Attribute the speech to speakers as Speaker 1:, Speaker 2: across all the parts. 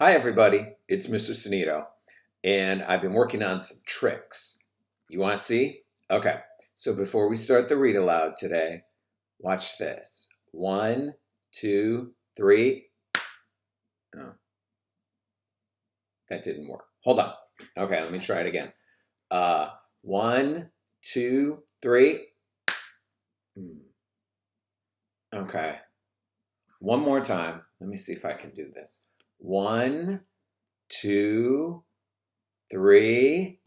Speaker 1: Hi, everybody. It's Mr. Sonito, and I've been working on some tricks. You want to see? Okay. So before we start the read aloud today, watch this. One, two, three. Oh, that didn't work. Hold on. Okay, let me try it again. One, two, three. Okay. One more time. Let me see if I can do this. One, two, three.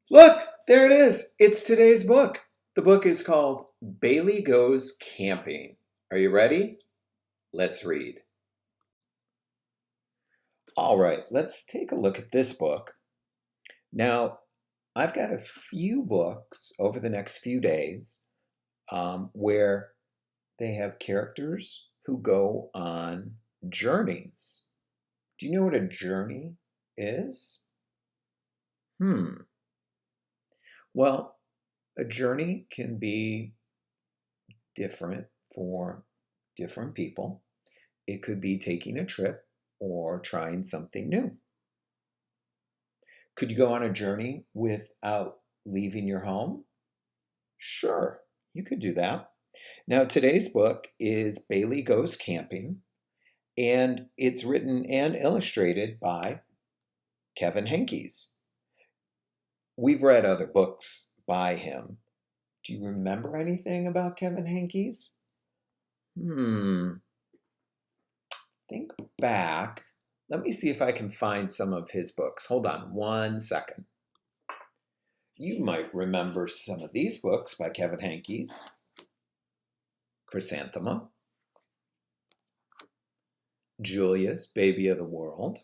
Speaker 1: Look, there it is. It's today's book. The book is called Bailey Goes Camping. Are you ready? Let's read. All right, let's take a look at this book. Now, I've got a few books over the next few days where they have characters who go on journeys. Do you know what a journey is? Well, a journey can be different for different people. It could be taking a trip or trying something new. Could you go on a journey without leaving your home? Sure, you could do that. Now, today's book is Bailey Goes Camping, and it's written and illustrated by Kevin Henkes. We've read other books by him. Do you remember anything about Kevin Henkes? Think back. Let me see if I can find some of his books. Hold on 1 second. You might remember some of these books by Kevin Henkes. Chrysanthemum, Julius, Baby of the World,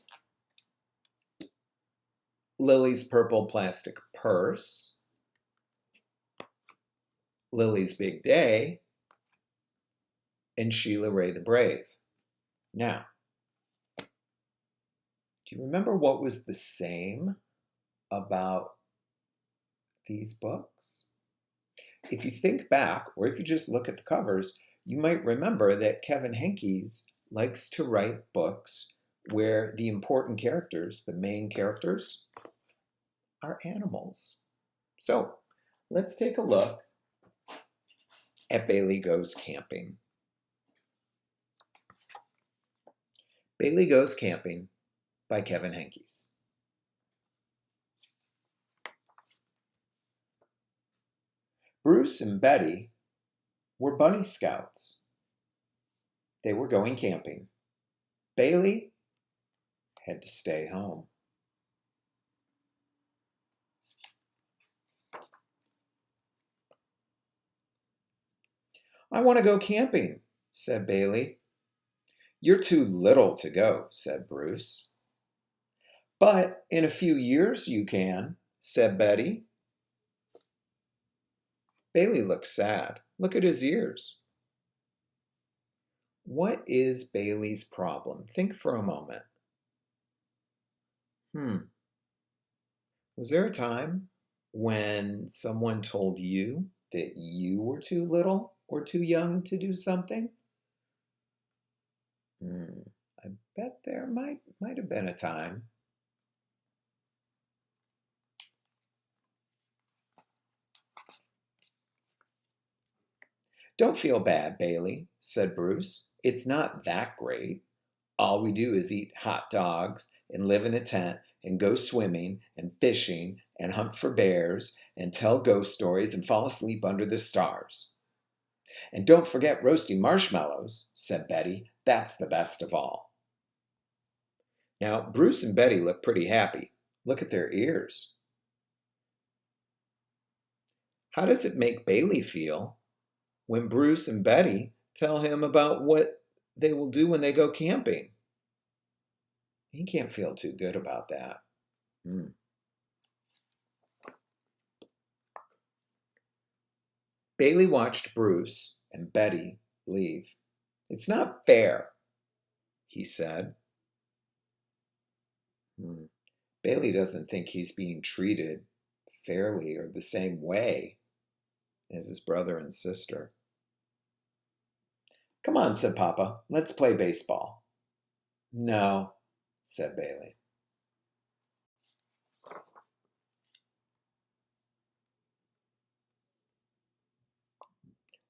Speaker 1: Lily's Purple Plastic Purse, Lily's Big Day, and Sheila Ray the Brave. Now, do you remember what was the same about these books? If you think back, or if you just look at the covers, you might remember that Kevin Henkes likes to write books where the important characters, the main characters, are animals. So let's take a look at Bailey Goes Camping. Bailey Goes Camping by Kevin Henkes. Bruce and Betty were bunny scouts. They were going camping. Bailey had to stay home. I want to go camping, said Bailey. You're too little to go, said Bruce. But in a few years you can, said Betty. Bailey looked sad. Look at his ears. What is Bailey's problem? Think for a moment. Was there a time when someone told you that you were too little or too young to do something? I bet there might have been a time. Don't feel bad, Bailey, said Bruce. It's not that great. All we do is eat hot dogs and live in a tent and go swimming and fishing and hunt for bears and tell ghost stories and fall asleep under the stars. And don't forget roasting marshmallows, said Betty. That's the best of all. Now, Bruce and Betty look pretty happy. Look at their ears. How does it make Bailey feel when Bruce and Betty tell him about what they will do when they go camping? He can't feel too good about that. Bailey watched Bruce and Betty leave. It's not fair, he said. Bailey doesn't think he's being treated fairly or the same way as his brother and sister. Come on, said Papa, let's play baseball. No, said Bailey.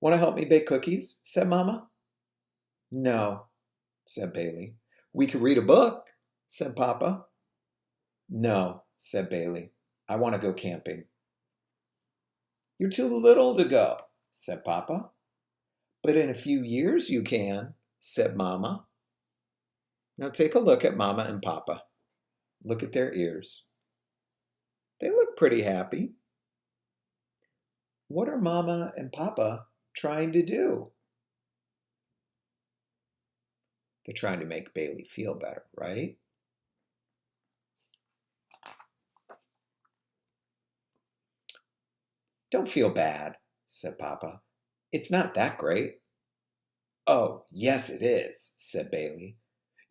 Speaker 1: Want to help me bake cookies? Said Mama. No, said Bailey. We could read a book, said Papa. No, said Bailey. I want to go camping. You're too little to go, said Papa. But in a few years you can, said Mama. Now take a look at Mama and Papa. Look at their ears. They look pretty happy. What are Mama and Papa trying to do? They're trying to make Bailey feel better, right? Don't feel bad, said Papa. It's not that great. Oh, yes it is, said Bailey.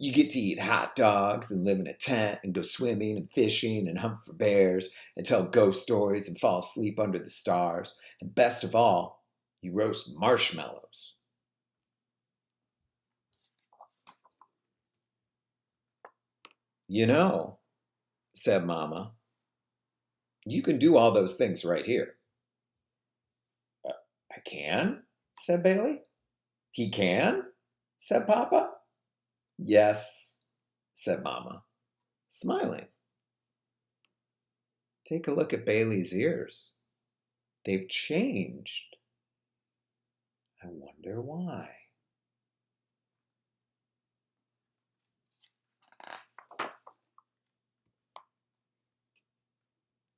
Speaker 1: You get to eat hot dogs and live in a tent and go swimming and fishing and hunt for bears and tell ghost stories and fall asleep under the stars. And best of all, you roast marshmallows. You know, said Mama, you can do all those things right here. I can, said Bailey. He can, said Papa. Yes, said Mama, smiling. Take a look at Bailey's ears. They've changed. I wonder why.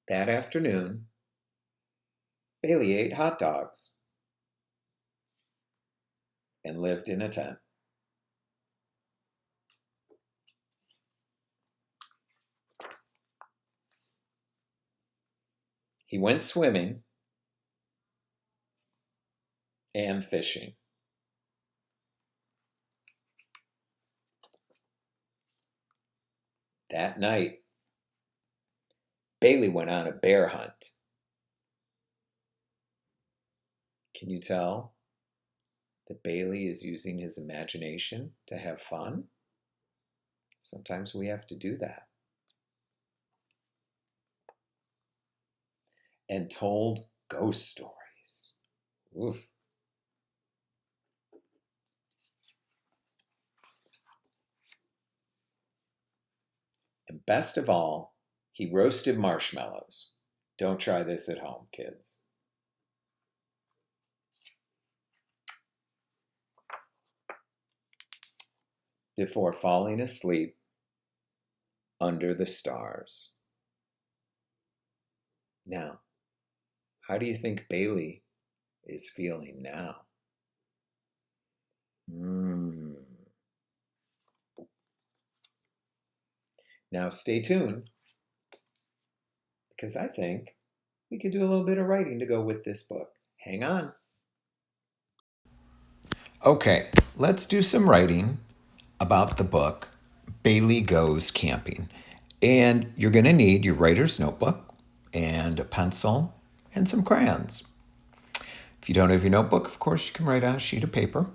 Speaker 1: That afternoon, Bailey ate hot dogs and lived in a tent. He went swimming and fishing. That night, Bailey went on a bear hunt. Can you tell that Bailey is using his imagination to have fun? Sometimes we have to do that. And told ghost stories. Oof. And best of all, he roasted marshmallows. Don't try this at home, kids. Before falling asleep under the stars. Now, how do you think Bailey is feeling now? Now stay tuned, because I think we could do a little bit of writing to go with this book. Hang on. Okay, let's do some writing about the book Bailey Goes Camping. And you're going to need your writer's notebook and a pencil and some crayons. If you don't have your notebook, of course, you can write on a sheet of paper.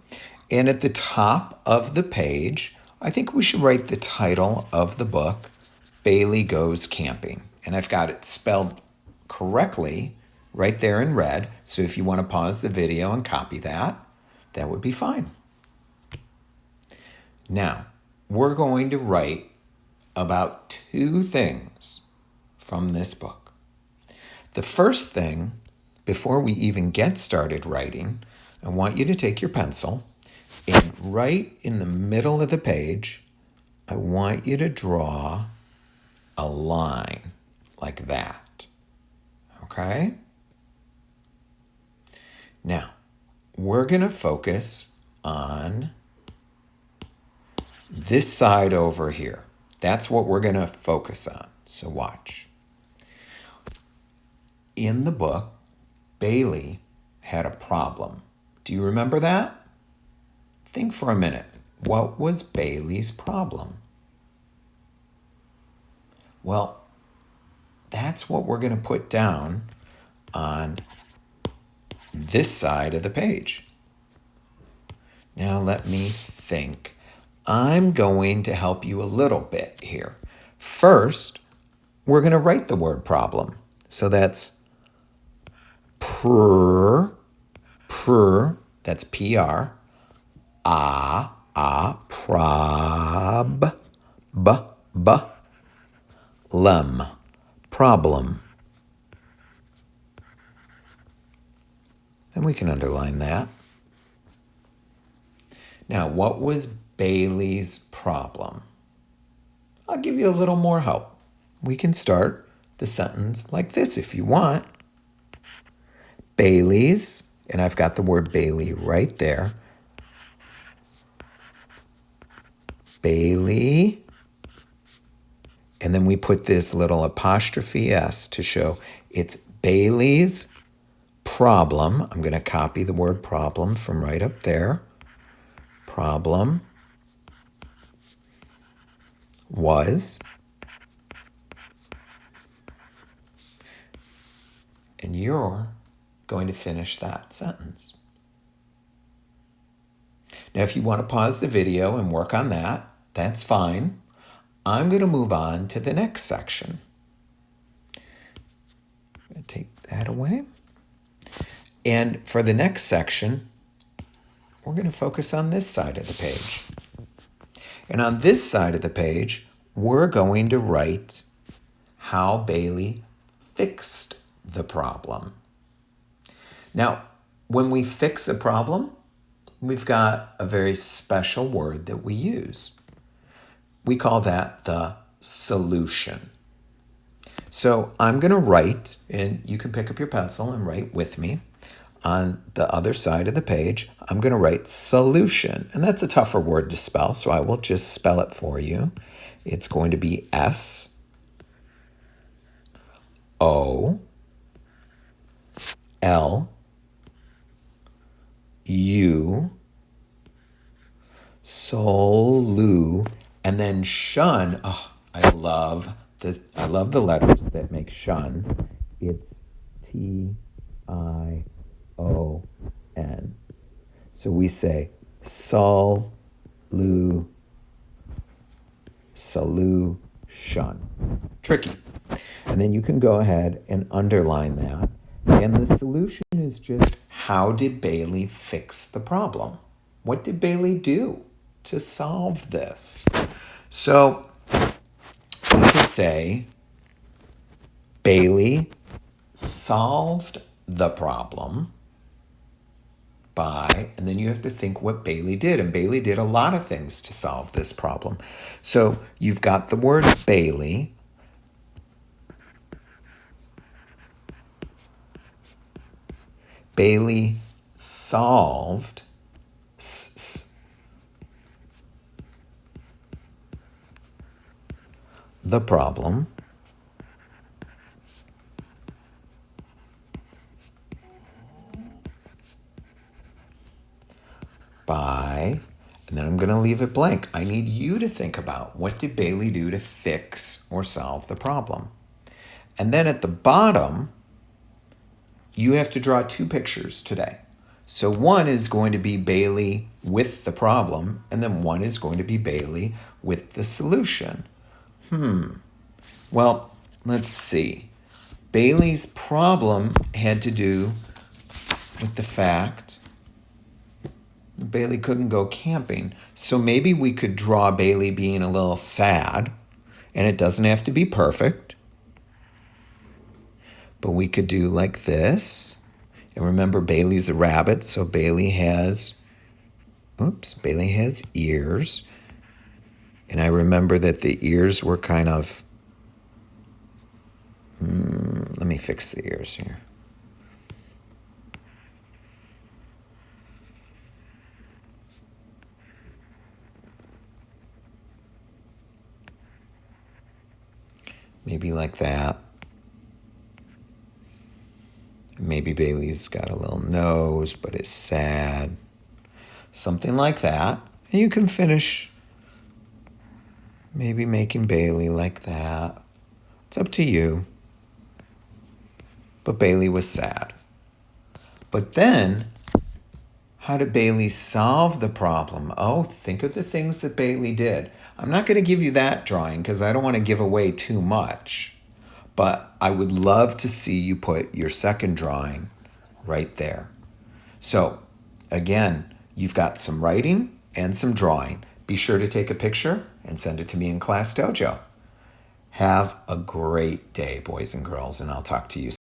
Speaker 1: And at the top of the page, I think we should write the title of the book, Bailey Goes Camping. And I've got it spelled correctly right there in red. So if you want to pause the video and copy that, that would be fine. Now, we're going to write about two things from this book. The first thing, before we even get started writing, I want you to take your pencil and right in the middle of the page, I want you to draw a line like that. Okay? Now, we're going to focus on this side over here. That's what we're going to focus on. So watch. In the book, Bailey had a problem. Do you remember that? Think for a minute. What was Bailey's problem? Well, that's what we're going to put down on this side of the page. Now let me think. I'm going to help you a little bit here. First, we're going to write the word problem. So that's that's P-R, prob, lem, problem. And we can underline that. Now, what was Bailey's problem? I'll give you a little more help. We can start the sentence like this if you want. Bailey's, and I've got the word Bailey right there. Bailey, and then we put this little apostrophe S to show it's Bailey's problem. I'm going to copy the word problem from right up there. Problem was, and you're going to finish that sentence. Now, if you want to pause the video and work on that, that's fine. I'm going to move on to the next section. I'm going to take that away. And for the next section, we're going to focus on this side of the page. And on this side of the page, we're going to write how Bailey fixed the problem. Now, when we fix a problem, we've got a very special word that we use. We call that the solution. So I'm going to write, and you can pick up your pencil and write with me. On the other side of the page, I'm going to write solution. And that's a tougher word to spell, so I will just spell it for you. It's going to be S-O-L-U, solu, and then shun. Oh, I love this. I love the letters that make shun. It's T-I-O-N. So we say solution. Tricky. And then you can go ahead and underline that. And the solution is just, how did Bailey fix the problem? What did Bailey do to solve this? So we could say Bailey solved the problem by, and then you have to think what Bailey did. And Bailey did a lot of things to solve this problem. So you've got the word Bailey. Bailey solved the problem by, and then I'm going to leave it blank. I need you to think about, what did Bailey do to fix or solve the problem? And then at the bottom, you have to draw two pictures today. So one is going to be Bailey with the problem, and then one is going to be Bailey with the solution. Well, let's see. Bailey's problem had to do with the fact Bailey couldn't go camping. So maybe we could draw Bailey being a little sad, and it doesn't have to be perfect. But we could do like this. And remember, Bailey's a rabbit, so Bailey has ears. And I remember that the ears were kind of, let me fix the ears here. Maybe like that. Maybe Bailey's got a little nose, but is sad. Something like that. And you can finish maybe making Bailey like that. It's up to you. But Bailey was sad. But then, How did Bailey solve the problem? Oh, think of the things that Bailey did. I'm not going to give you that drawing because I don't want to give away too much. But I would love to see you put your second drawing right there. So, again, you've got some writing and some drawing. Be sure to take a picture and send it to me in ClassDojo. Have a great day, boys and girls, and I'll talk to you soon.